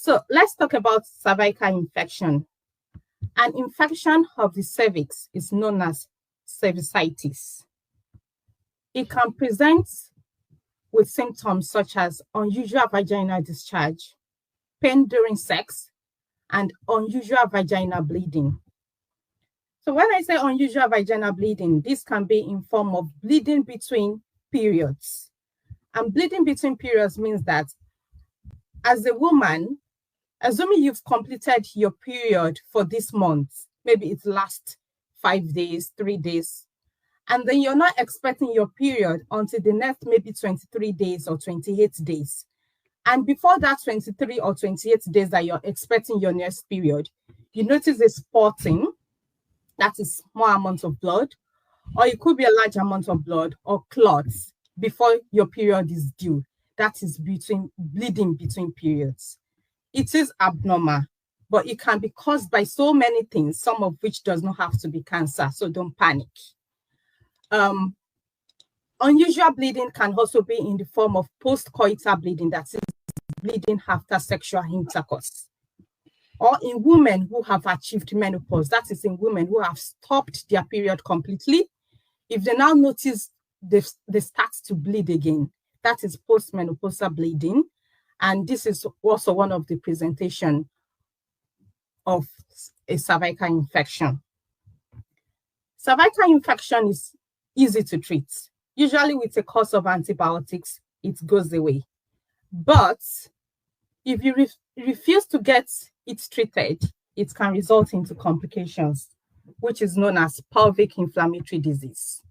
So let's talk about cervical infection. An infection of the cervix is known as cervicitis. It can present with symptoms such as unusual vaginal discharge, pain during sex, and unusual vaginal bleeding. So when I say unusual vaginal bleeding, this can be in form of bleeding between periods. And bleeding between periods means that as a woman, assuming you've completed your period for this month, maybe it lasts 5 days, 3 days, and then you're not expecting your period until the next maybe 23 days or 28 days. And before that 23 or 28 days that you're expecting your next period, you notice a spotting, that is small amount of blood, or it could be a large amount of blood or clots before your period is due. That is bleeding between periods. It is abnormal, but it can be caused by so many things, some of which does not have to be cancer, so don't panic. Unusual bleeding can also be in the form of post-coital bleeding, that is bleeding after sexual intercourse, or in women who have achieved menopause, that is in women who have stopped their period completely. If they now notice they start to bleed again, that is postmenopausal bleeding. And this is also one of the presentation of a cervical infection. Cervical infection is easy to treat. Usually with a course of antibiotics, it goes away. But if you refuse to get it treated, it can result into complications, which is known as pelvic inflammatory disease.